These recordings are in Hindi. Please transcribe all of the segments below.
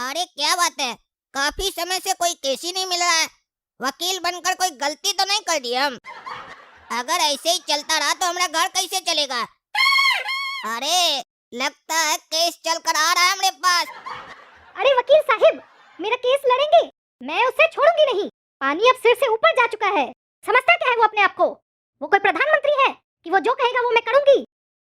अरे क्या बात है, काफी समय से कोई केस ही नहीं मिल रहा है। वकील बनकर कोई गलती तो नहीं कर दी हम? अगर ऐसे ही चलता रहा तो हमारा घर कैसे चलेगा? अरे लगता है केस चल कर आ रहा है हमारे पास। अरे वकील साहिब, मेरा केस लड़ेंगे? मैं उसे छोड़ूंगी नहीं। पानी अब सिर से ऊपर जा चुका है। समझता क्या है वो अपने आप को? वो कोई प्रधानमंत्री है कि वो जो कहेगा वो मैं करूंगी?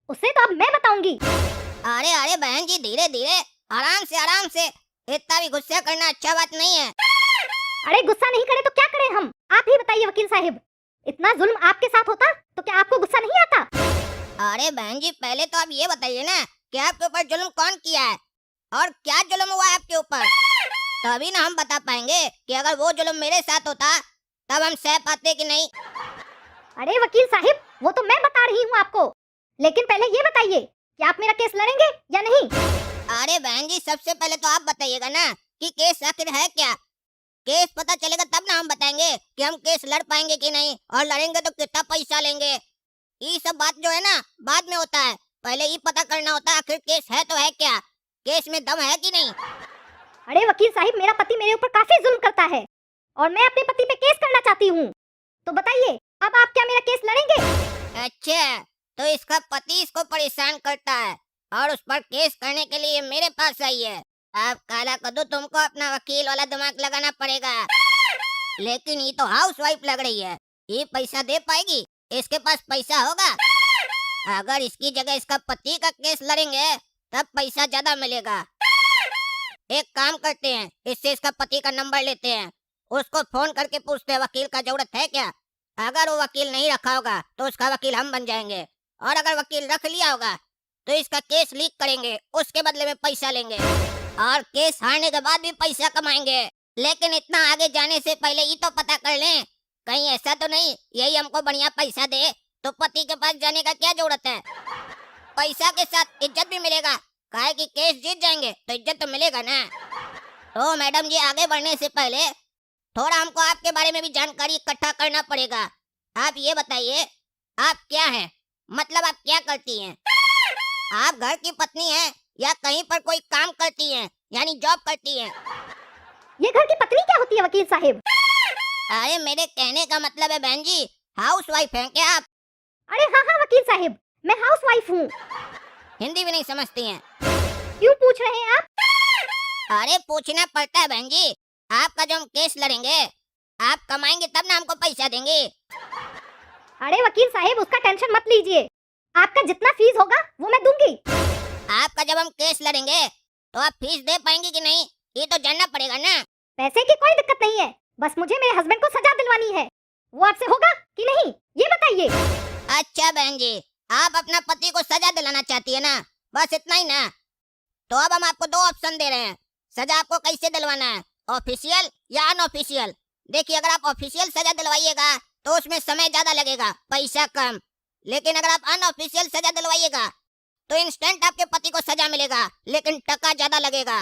उसे तो अब मैं बताऊंगी। अरे अरे बहन जी, धीरे धीरे, आराम से आराम से। इतना भी गुस्सा करना अच्छा बात नहीं है। अरे गुस्सा नहीं करे तो क्या करें हम? आप ही बताइए वकील साहिब, इतना जुल्म आपके साथ होता तो क्या आपको गुस्सा नहीं आता? अरे बहन जी, पहले तो आप ये बताइए ना कि आपके ऊपर जुल्म कौन किया है और क्या जुल्म हुआ है आपके ऊपर। तभी ना हम बता पाएंगे कि अगर वो जुल्म मेरे साथ होता तब हम सह पाते कि नहीं। अरे वकील साहिब, वो तो मैं बता रही हूँ आपको, लेकिन पहले ये बताइए कि आप मेरा केस लड़ेंगे या नहीं? अरे बहन जी, सबसे पहले तो आप बताइएगा ना कि केस आखिर है क्या। केस पता चलेगा तब ना हम बताएंगे कि हम केस लड़ पाएंगे कि नहीं, और लड़ेंगे तो कितना पैसा लेंगे। ये सब बात जो है ना बाद में होता है, पहले ये पता करना होता है आखिर केस है तो है क्या, केस में दम है कि नहीं। अरे वकील साहिब, मेरा पति मेरे ऊपर काफी जुल्म करता है और मैं अपने पति पे केस करना चाहती हूँ। तो बताइए, अब आप क्या मेरा केस लड़ेंगे? अच्छा, तो इसका पति इसको परेशान करता है और उस पर केस करने के लिए मेरे पास आई है। अब काला कद्दू, तुमको अपना वकील वाला दिमाग लगाना पड़ेगा। लेकिन ये तो हाउस वाइफ लग रही है, ये पैसा दे पाएगी? इसके पास पैसा होगा? अगर इसकी जगह इसका पति का केस लड़ेंगे तब पैसा ज्यादा मिलेगा। एक काम करते हैं, इससे इसका पति का नंबर लेते हैं, उसको फोन करके पूछते हैं वकील का जरूरत है क्या। अगर वो वकील नहीं रखा होगा तो उसका वकील हम बन जाएंगे, और अगर वकील रख लिया होगा तो इसका केस लीक करेंगे, उसके बदले में पैसा लेंगे और केस हारने के बाद भी पैसा कमाएंगे। लेकिन इतना आगे जाने से पहले ये तो पता कर लें, कहीं ऐसा तो नहीं यही हमको बढ़िया पैसा दे तो पति के पास जाने का क्या जरूरत है। पैसा के साथ इज्जत भी मिलेगा, काहे कि केस जीत जाएंगे तो इज्जत तो मिलेगा ना। तो मैडम जी, आगे बढ़ने से पहले थोड़ा हमको आपके बारे में भी जानकारी इकट्ठा करना पड़ेगा। आप ये बताइए, आप क्या हैं, मतलब आप क्या करती हैं? आप घर की पत्नी हैं या कहीं पर कोई काम करती हैं, यानी जॉब करती हैं? ये घर की पत्नी क्या होती है वकील साहिब? अरे मेरे कहने का मतलब है बहन जी, हाउस वाइफ हैं क्या आप? अरे हाँ हाँ वकील साहिब, मैं हाउस वाइफ हूँ। हिंदी भी नहीं समझती हैं? क्यों पूछ रहे हैं आप? अरे पूछना पड़ता है बहन जी, आपका जो हम केस लड़ेंगे, आप कमाएंगे तब ना हमको पैसा देंगे। अरे वकील साहिब, उसका टेंशन मत लीजिए, आपका जितना फीस होगा वो मैं दूंगी। आपका जब हम केस लड़ेंगे तो आप फीस दे पाएंगे कि नहीं, ये तो जानना पड़ेगा ना। पैसे की कोई दिक्कत नहीं है, बस मुझे मेरे हस्बैंड को सजा दिलवानी है। वो आपसे होगा कि नहीं, ये बताइए। अच्छा बहन जी, आप अपना पति को सजा दिलाना चाहती है ना, बस इतना ही ना। तो अब हम आपको दो ऑप्शन दे रहे हैं, सजा आपको कैसे दिलवाना है, ऑफिशियल या अनऑफिशियल। देखिए, अगर आप ऑफिशियल सजा दिलवाइएगा तो उसमें समय ज्यादा लगेगा, पैसा कम। लेकिन अगर आप अनऑफिशियल सजा दिलवाइएगा तो इंस्टेंट आपके पति को सजा मिलेगा, लेकिन टका ज्यादा लगेगा।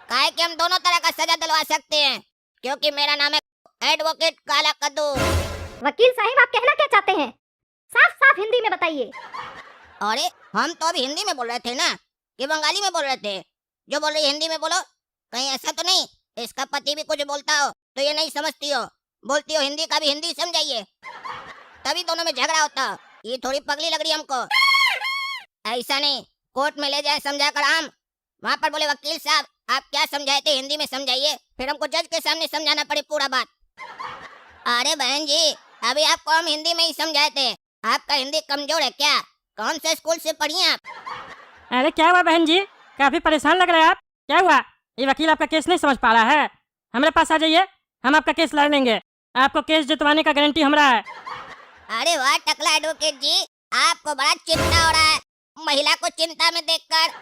काहे कि हम दोनों तरह का सजा दिलवा सकते हैं, क्योंकि मेरा नाम है एडवोकेट काला कद्दू। वकील साहिब, आप कहना क्या चाहते हैं? साफ साफ हिंदी में बताइए। अरे हम तो अभी हिंदी में बोल रहे थे ना, कि बंगाली में बोल रहे थे? जो बोल रही है हिंदी में बोलो। कहीं ऐसा तो नहीं इसका पति भी कुछ बोलता हो तो ये नहीं समझती हो, बोलती हो हिंदी का भी हिंदी समझाइए, तभी दोनों में झगड़ा होता हो। ये थोड़ी पगली लग रही है हमको। ऐसा नहीं, कोर्ट में ले जाए समझा कर हम, वहाँ पर बोले वकील साहब आप क्या समझाए थे हिंदी में समझाइए, फिर हमको जज के सामने समझाना पड़े पूरा बात। अरे बहन जी, अभी आपको हम हिंदी में ही समझाए थे, आपका हिंदी कमजोर है क्या? कौन से स्कूल से पढ़ी हैं आप? अरे क्या हुआ बहन जी, काफी परेशान लग रहे हैं आप, क्या हुआ? ये वकील आपका केस नहीं समझ पा रहा है? हमारे पास आ जाइए, हम आपका केस लड़ लेंगे, आपको केस जितवाने का गारंटी हमारा है। अरे वाह टकला एडवोकेट जी, आपको बड़ा चिंता हो रहा है महिला को चिंता में देखकर।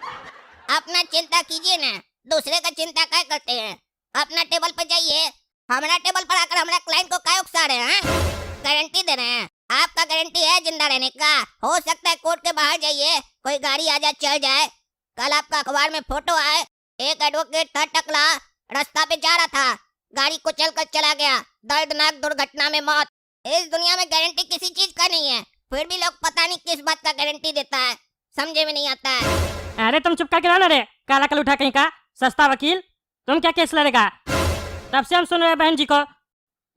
अपना चिंता कीजिए ना, दूसरे का चिंता क्या करते हैं। अपना टेबल पर जाइए, हमारा टेबल पर आकर हमारा क्लाइंट को क्या उकसा रहे हैं? गारंटी दे रहे हैं, आपका गारंटी है जिंदा रहने का। हो सकता है कोर्ट के बाहर जाइए, कोई गाड़ी आ जाए चल जाए। कल आपका अखबार में फोटो आए, एक एडवोकेट था टकला, रास्ता पे जा रहा था, गाड़ी को चलकर चला गया, दर्दनाक दुर्घटना में मौत। इस दुनिया में गारंटी किसी चीज का नहीं है, फिर भी लोग पता नहीं किस बात का गारंटी देता है, समझे में नहीं आता है। अरे तुम चुप करके रहो ना रे, काला कल उठा कहीं का सस्ता वकील। तुम क्या केस लड़ेगा? तब से हम सुन रहे हैं बहन जी को,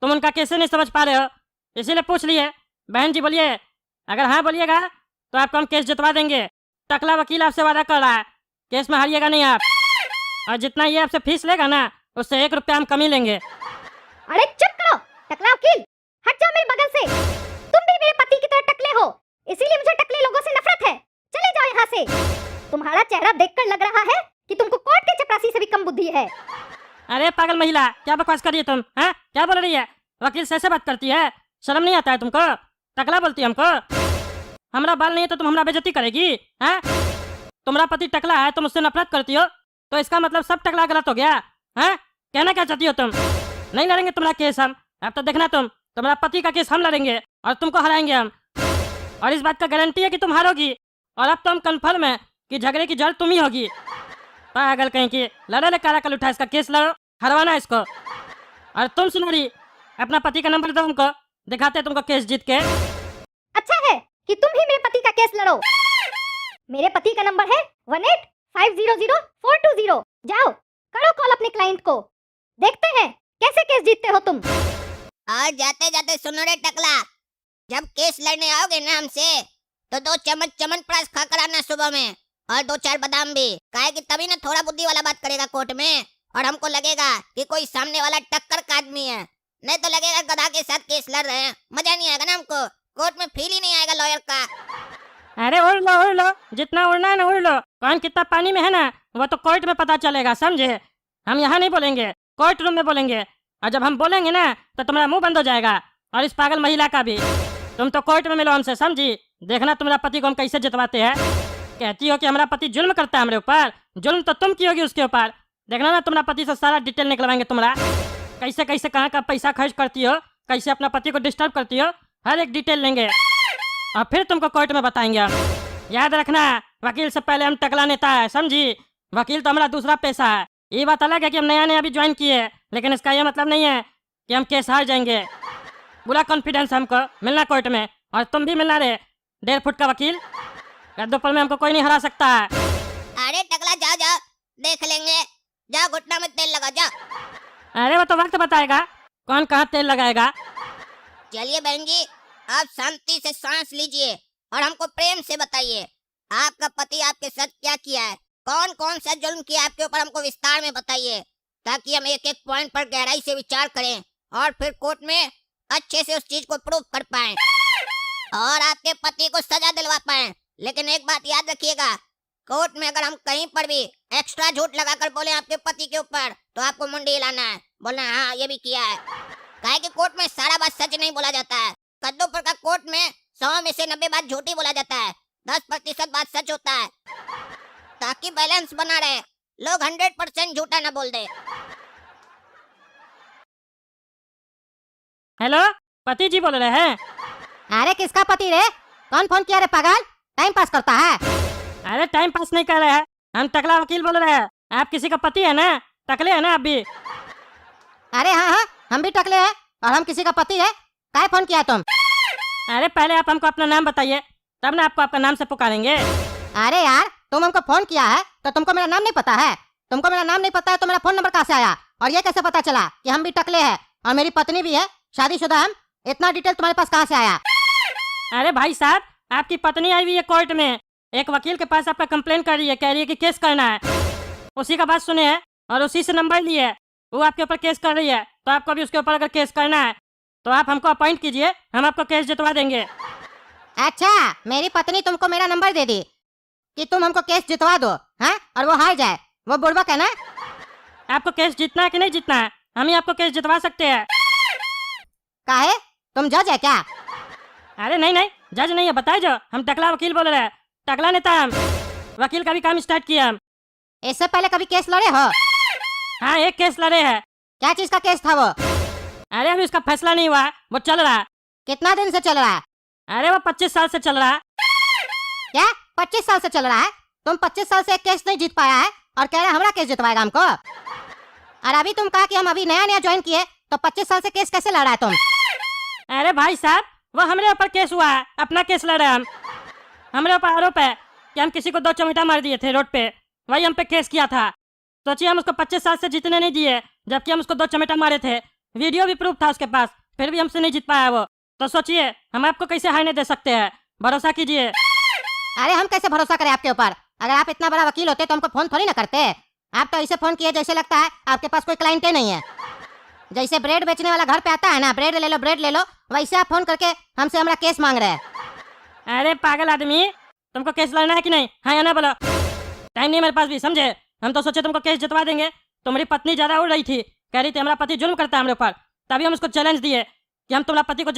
तुम उनका केस नहीं समझ पा रहे हो, इसीलिए पूछ लिए। बहन जी बोलिए, अगर हाँ बोलिएगा तो आपको हम केस जितवा देंगे। टकला वकील आपसे वादा कर रहा है, केस में हारिएगा नहीं आप, और जितना ये आपसे फीस लेगा ना उससे 1 रुपया हम कमी लेंगे। अरे चुप करो टकला वकील, हट जाओ मेरे बगल से। तुम भी मेरे पति की तरह टकले हो, इसीलिए मुझे टकले लोगों से नफरत है। चले जाओ यहाँ से। तुम्हारा चेहरा देखकर लग रहा है कि तुमको कोर्ट के चपरासी से भी कम बुद्धि है। अरे पागल महिला, क्या बकवास कर रही है तुम? हैं, क्या बोल रही है? वकील से ऐसे बात करती है? शर्म नहीं आता है तुमको? टकला बोलती है हमको? हमारा बाल नहीं है तो तुम हमारा बेइज्जती करेगी? हैं? तुम्हारा पति टकला है, तुम उससे नफरत करती हो, तो इसका मतलब सब टकला गलत हो गया? हैं? कहना क्या चाहती हो तुम? नहीं लड़ेंगे तुम्हारा केस हम। अब तो देखना, तुम्हारा पति का केस हम लड़ेंगे और तुमको हराएंगे हम, और इस बात का गारंटी है कि तुम हारोगी। और अब तो हम कन्फर्म है कि झगड़े की जड़ तुम ही होगी। पागल कहीं की, लड़ो ले काला कल उठा, इसका केस लड़ो, हरवाना इसको। और तुम सुनोरी, अपना पति का नंबर दो हमको, दिखाते तुमको केस जीत के। अच्छा है कि तुम ही मेरे पति का केस लड़ो। मेरे पति का नंबर है 18500420। जाओ करो कॉल अपने क्लाइंट को, देखते हैं कैसे केस जीतते हो तुम। और जाते जाते सुनो रे टकला, जब केस लड़ने आओगे ना हमसे तो 2 चम्मच च्यवनप्राश खाकर आना सुबह में, और 2-4 बादाम भी, काहे कि तभी ना थोड़ा बुद्धि वाला बात करेगा कोर्ट में, और हमको लगेगा कि कोई सामने वाला टक्कर का आदमी है। नहीं तो लगेगा गधा के साथ केस लड़ रहे हैं, मजा नहीं आएगा ना हमको, कोर्ट में फील ही नहीं आएगा लॉयर का। अरे उड़ लो, जितना उड़ना है ना उड़ लो। कौन कितना पानी में है ना वो तो कोर्ट में पता चलेगा, समझे? हम यहाँ नहीं बोलेंगे, कोर्ट रूम में बोलेंगे, और जब हम बोलेंगे ना तो तुम्हारा मुंह बंद हो जाएगा, और इस पागल महिला का भी। तुम तो कोर्ट में मिलो हमसे, समझी? देखना तुम्हारा पति को हम कैसे जितवाते हैं। कहती हो कि हमारा पति जुल्म करता है हमारे ऊपर, जुल्म तो तुम की होगी उसके ऊपर। देखना ना तुम्हारा पति से सारा डिटेल निकलवाएंगे तुम्हारा, कैसे कैसे कहाँ का पैसा खर्च करती हो, कैसे अपना पति को डिस्टर्ब करती हो, हर एक डिटेल लेंगे, और फिर तुमको कोर्ट में बताएंगे हम। याद रखना, वकील से पहले हम टकला नेता है, समझी? वकील तो हमारा दूसरा पैसा है। ये बात अलग है कि हम नया अभी ज्वाइन किए, लेकिन इसका यह मतलब नहीं है कि हम केस हार जाएंगे। पूरा कॉन्फिडेंस हमको, मिलना कोर्ट में, और तुम भी मिलना रे 1.5 फुट का वकील। दोपहर में हमको कोई नहीं हरा सकता है। अरे टकला जाओ, देख लेंगे, जा घुटना में तेल लगा जा। अरे वो तो वक्त बताएगा कौन कहाँ तेल लगाएगा। चलिए बहन जी, आप शांति से सांस लीजिए और हमको प्रेम से बताइए, आपका पति आपके साथ क्या किया है, कौन कौन सा जुल्म किया आपके ऊपर, हमको विस्तार में बताइए, ताकि हम एक एक पॉइंट पर गहराई से विचार करें और फिर कोर्ट में अच्छे से उस चीज को प्रूव कर पाएं और आपके पति को सजा दिलवा पाएं। लेकिन एक बात याद रखिएगा, कोर्ट में अगर हम कहीं पर भी एक्स्ट्रा झूठ लगाकर बोले आपके पति के ऊपर, तो आपको मुंडी हिलाना है, बोलना है हाँ ये भी किया है। काहे कि कोर्ट में सारा बात सच नहीं बोला जाता है। कद्दूपुर का कोर्ट में 100 में से 90 बात झूठी बोला जाता है, 10% बात सच होता है, ताकि बैलेंस बना रहे, लोग 100% झूठा ना बोल दे। हेलो, पति जी बोल रहे हैं? अरे किसका पति रे? कौन फोन किया रे पागल? टाइम पास करता है? अरे टाइम पास नहीं कर रहे हैं, हम टकला वकील बोल रहे हैं। आप किसी का पति है ना? टकले है ना आप भी? अरे हाँ, हम भी टकले हैं और हम किसी का पति है। काहे फोन किया तुम? अरे पहले आप हमको अपना नाम बताइए, तब ना आपको आपका नाम से पुकारेंगे। अरे यार, तुम हमको फोन किया है तो तुमको मेरा नाम नहीं पता है? तुमको मेरा नाम नहीं पता है तो मेरा फोन नंबर कहाँ से आया? और ये कैसे पता चला कि हम भी टकले हैं और मेरी पत्नी भी है, शादीशुदा हम? इतना डिटेल तुम्हारे पास कहाँ से आया? अरे भाई साहब, आपकी पत्नी आई हुई है कोर्ट में, एक वकील के पास आपका कंप्लेन कर रही है, कह रही है कि केस करना है। उसी का बात सुने हैं और उसी से नंबर लिए है, वो आपके ऊपर केस कर रही है, तो आपको भी उसके ऊपर अगर केस करना है तो आप हमको अपॉइंट कीजिए, हम आपको केस जितवा देंगे। अच्छा, मेरी पत्नी तुमको मेरा नंबर दे दी कि तुम हमको केस जितवा दो, हाँ? और वो हार जाए, वो बुड़बक है ना? आपको केस जीतना है कि नहीं जीतना है? हम ही आपको केस जितवा सकते हैं। काहे? तुम जज है क्या? अरे नहीं, जज नहीं है, बताए जो, हम टकला वकील बोल रहे हैं, टकला नेता हम, वकील का भी काम स्टार्ट किया हम। इससे पहले कभी केस लड़े हो? हाँ, एक केस लड़े हैं। क्या चीज का केस था वो? अरे अभी उसका फैसला नहीं हुआ, वो चल रहा है। कितना दिन से चल रहा है? अरे वो 25 साल से चल रहा है। क्या 25 साल से चल रहा है? तुम 25 साल से एक केस नहीं जीत पाया है और कह रहे हमारा केस जितवाएगा हमको? और अभी तुम कहा कि हम अभी नया ज्वाइन किए, तो 25 साल से केस कैसे लड़ा है तुम? अरे भाई साहब, वो हमारे ऊपर केस हुआ है, अपना केस लड़ रहे हैं हम। हमारे ऊपर आरोप है कि हम किसी को 2 चमेटा मार दिए थे रोड पे, वही हम पे केस किया था। सोचिए हम उसको 25 साल से जीतने नहीं दिए, जबकि हम उसको 2 चमेटा मारे थे। वीडियो भी प्रूफ था उसके पास, फिर भी हमसे नहीं जीत पाया वो। तो सोचिए हम आपको कैसे हारने दे सकते हैं, भरोसा कीजिए। अरे हम कैसे भरोसा करें आपके ऊपर? अगर आप इतना बड़ा वकील होते तो हमको फोन थोड़ी ना करते। आप तो ऐसे फोन किए जैसे लगता है आपके पास कोई क्लाइंट ही नहीं है। जैसे ब्रेड बेचने वाला घर पे आता है ना, ब्रेड ले लो, वैसे आप फोन करके हमसे हमारा केस मांग रहे हैं। अरे पागल आदमी, तुमको केस लड़ना है कि नहीं? हाँ या ना बोलो। टाइम नहीं मेरे पास भी, समझे? हम तो सोचे तुमको केस जितवा देंगे। तुम्हारी पत्नी ज्यादा उड़ रही थी, कह रही थी हमारा पति जुल्म करता है हमारे ऊपर, तभी हम उसको चैलेंज दिए कि हम तुम्हारा पति को